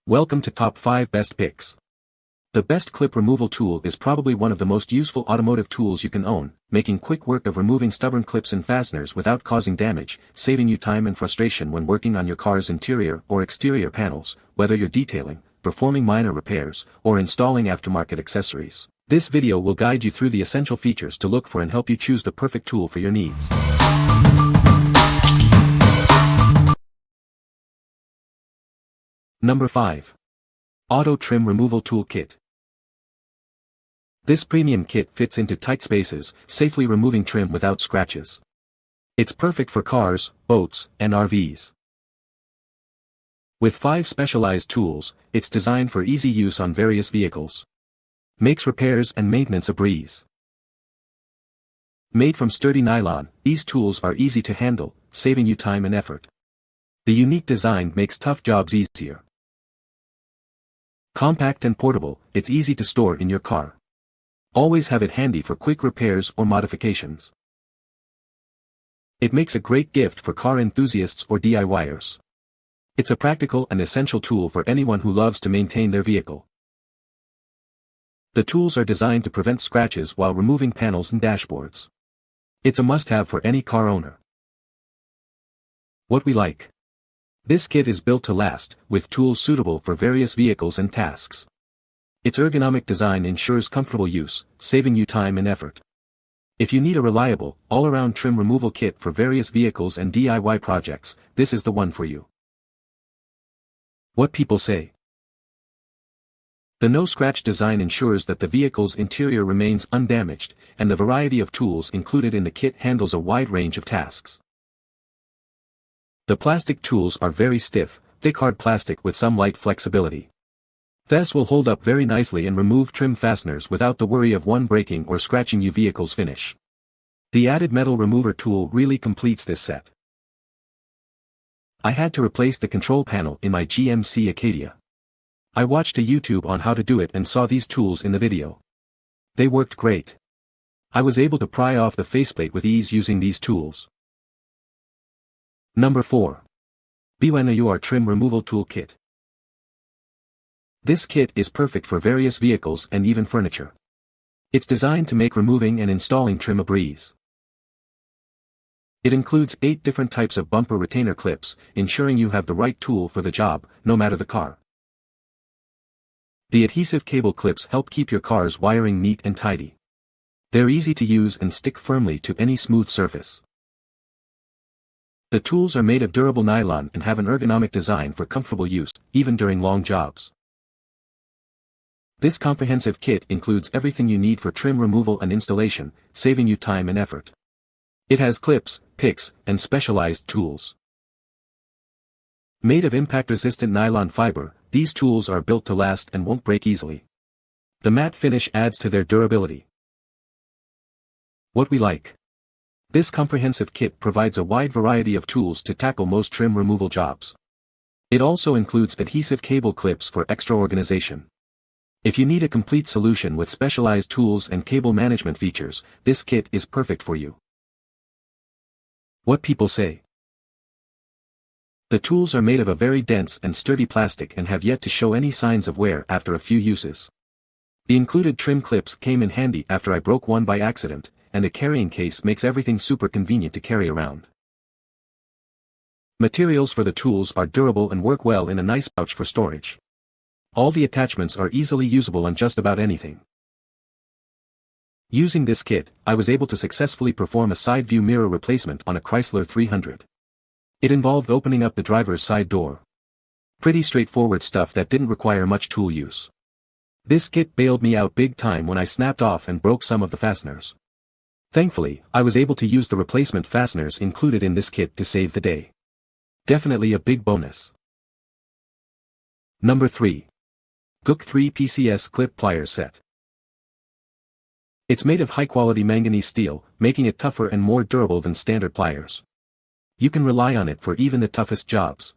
Welcome to Top 5 Best Picks. The best clip removal tool is probably one of the most useful automotive tools you can own, making quick work of removing stubborn clips and fasteners without causing damage, saving you time and frustration when working on your car's interior or exterior panels, whether you're detailing, performing minor repairs, or installing aftermarket accessories. This video will guide you through the essential features to look for and help you choose the perfect tool for your needs. Number 5. Auto Trim Removal Tool Kit. This premium kit fits into tight spaces, safely removing trim without scratches. It's perfect for cars, boats, and RVs. With 5 specialized tools, it's designed for easy use on various vehicles. Makes repairs and maintenance a breeze. Made from sturdy nylon, these tools are easy to handle, saving you time and effort. The unique design makes tough jobs easier. Compact and portable, it's easy to store in your car. Always have it handy for quick repairs or modifications. It makes a great gift for car enthusiasts or DIYers. It's a practical and essential tool for anyone who loves to maintain their vehicle. The tools are designed to prevent scratches while removing panels and dashboards. It's a must-have for any car owner. What we like. This kit is built to last, with tools suitable for various vehicles and tasks. Its ergonomic design ensures comfortable use, saving you time and effort. If you need a reliable, all-around trim removal kit for various vehicles and DIY projects, this is the one for you. What people say. The no-scratch design ensures that the vehicle's interior remains undamaged, and the variety of tools included in the kit handles a wide range of tasks. The plastic tools are very stiff, thick hard plastic with some light flexibility. This will hold up very nicely and remove trim fasteners without the worry of one breaking or scratching your vehicle's finish. The added metal remover tool really completes this set. I had to replace the control panel in my GMC Acadia. I watched a YouTube on how to do it and saw these tools in the video. They worked great. I was able to pry off the faceplate with ease using these tools. Number 4. BYNIIUR Trim Removal Tool Kit. This kit is perfect for various vehicles and even furniture. It's designed to make removing and installing trim a breeze. It includes 8 different types of bumper retainer clips, ensuring you have the right tool for the job, no matter the car. The adhesive cable clips help keep your car's wiring neat and tidy. They're easy to use and stick firmly to any smooth surface. The tools are made of durable nylon and have an ergonomic design for comfortable use, even during long jobs. This comprehensive kit includes everything you need for trim removal and installation, saving you time and effort. It has clips, picks, and specialized tools. Made of impact-resistant nylon fiber, these tools are built to last and won't break easily. The matte finish adds to their durability. What we like. This comprehensive kit provides a wide variety of tools to tackle most trim removal jobs. It also includes adhesive cable clips for extra organization. If you need a complete solution with specialized tools and cable management features, this kit is perfect for you. What people say. The tools are made of a very dense and sturdy plastic and have yet to show any signs of wear after a few uses. The included trim clips came in handy after I broke one by accident, and a carrying case makes everything super convenient to carry around. Materials for the tools are durable and work well in a nice pouch for storage. All the attachments are easily usable on just about anything. Using this kit, I was able to successfully perform a side view mirror replacement on a Chrysler 300. It involved opening up the driver's side door. Pretty straightforward stuff that didn't require much tool use. This kit bailed me out big time when I snapped off and broke some of the fasteners. Thankfully, I was able to use the replacement fasteners included in this kit to save the day. Definitely a big bonus. Number 3. GOOACC 3 PCS Clip Pliers Set. It's made of high-quality manganese steel, making it tougher and more durable than standard pliers. You can rely on it for even the toughest jobs.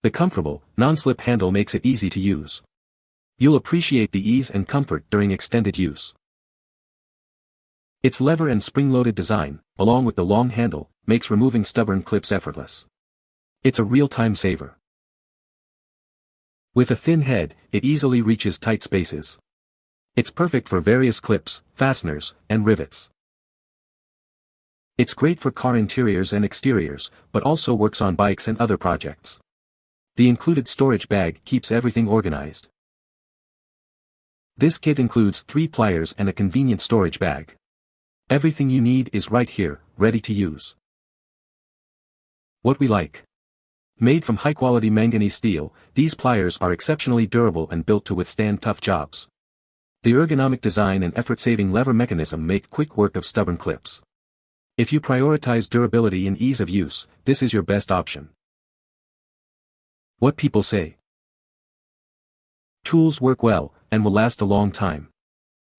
The comfortable, non-slip handle makes it easy to use. You'll appreciate the ease and comfort during extended use. Its lever and spring-loaded design, along with the long handle, makes removing stubborn clips effortless. It's a real time saver. With a thin head, it easily reaches tight spaces. It's perfect for various clips, fasteners, and rivets. It's great for car interiors and exteriors, but also works on bikes and other projects. The included storage bag keeps everything organized. This kit includes 3 pliers and a convenient storage bag. Everything you need is right here, ready to use. What we like. Made from high-quality manganese steel, these pliers are exceptionally durable and built to withstand tough jobs. The ergonomic design and effort-saving lever mechanism make quick work of stubborn clips. If you prioritize durability and ease of use, this is your best option. What people say. Tools work well, and will last a long time.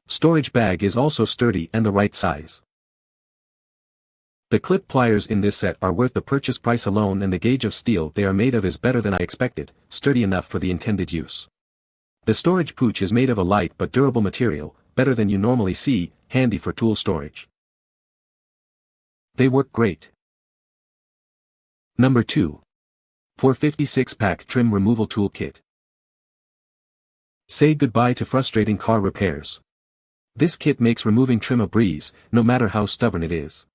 Storage bag is also sturdy and the right size. The clip pliers in this set are worth the purchase price alone, and the gauge of steel they are made of is better than I expected, sturdy enough for the intended use. The storage pouch is made of a light but durable material, better than you normally see, handy for tool storage. They work great. Number 2. 456-pack trim removal tool kit. Say goodbye to frustrating car repairs. This kit makes removing trim a breeze, no matter how stubborn it is.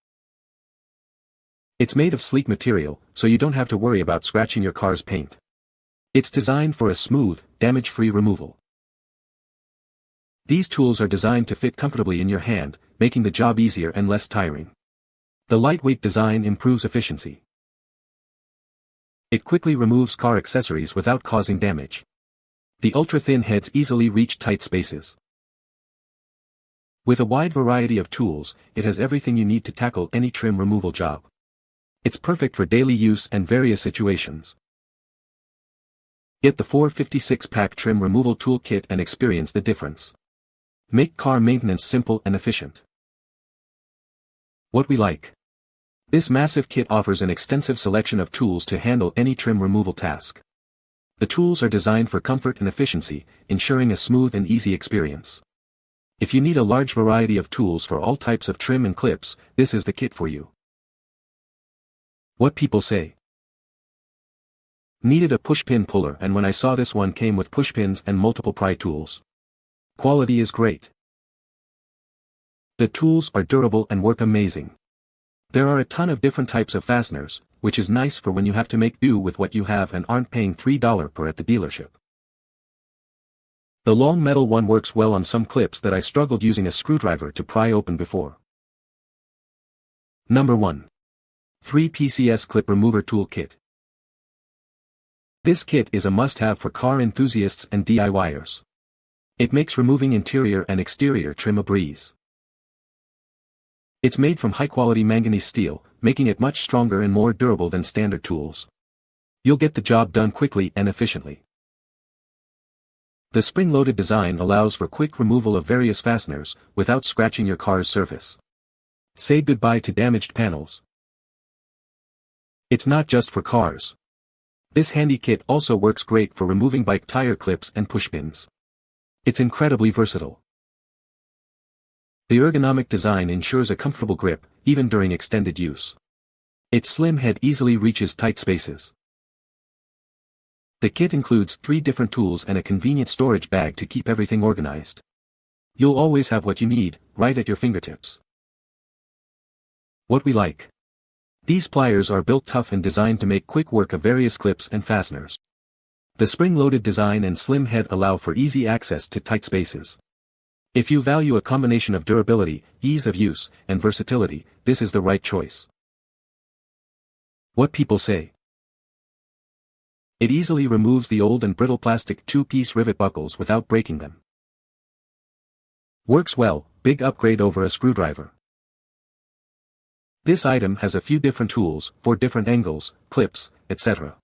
It's made of sleek material, so you don't have to worry about scratching your car's paint. It's designed for a smooth, damage-free removal. These tools are designed to fit comfortably in your hand, making the job easier and less tiring. The lightweight design improves efficiency. It quickly removes car accessories without causing damage. The ultra-thin heads easily reach tight spaces. With a wide variety of tools, it has everything you need to tackle any trim removal job. It's perfect for daily use and various situations. Get the 456-pack trim removal tool kit and experience the difference. Make car maintenance simple and efficient. What we like. This massive kit offers an extensive selection of tools to handle any trim removal task. The tools are designed for comfort and efficiency, ensuring a smooth and easy experience. If you need a large variety of tools for all types of trim and clips, this is the kit for you. What people say. Needed a pushpin puller, and when I saw this one came with pushpins and multiple pry tools. Quality is great. The tools are durable and work amazing. There are a ton of different types of fasteners, which is nice for when you have to make do with what you have and aren't paying $3 per at the dealership. The long metal one works well on some clips that I struggled using a screwdriver to pry open before. Number 1. 3 PCS Clip Remover Tool Kit. This kit is a must-have for car enthusiasts and DIYers. It makes removing interior and exterior trim a breeze. It's made from high-quality manganese steel, making it much stronger and more durable than standard tools. You'll get the job done quickly and efficiently. The spring-loaded design allows for quick removal of various fasteners, without scratching your car's surface. Say goodbye to damaged panels. It's not just for cars. This handy kit also works great for removing bike tire clips and pushpins. It's incredibly versatile. The ergonomic design ensures a comfortable grip, even during extended use. Its slim head easily reaches tight spaces. The kit includes 3 different tools and a convenient storage bag to keep everything organized. You'll always have what you need, right at your fingertips. What we like. These pliers are built tough and designed to make quick work of various clips and fasteners. The spring-loaded design and slim head allow for easy access to tight spaces. If you value a combination of durability, ease of use, and versatility, this is the right choice. What people say. It easily removes the old and brittle plastic 2-piece rivet buckles without breaking them. Works well, big upgrade over a screwdriver. This item has a few different tools, for different angles, clips, etc.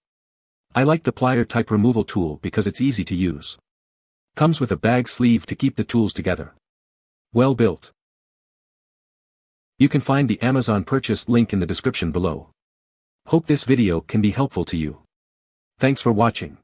I like the plier type removal tool because it's easy to use. Comes with a bag sleeve to keep the tools together. Well built. You can find the Amazon purchase link in the description below. Hope this video can be helpful to you. Thanks for watching.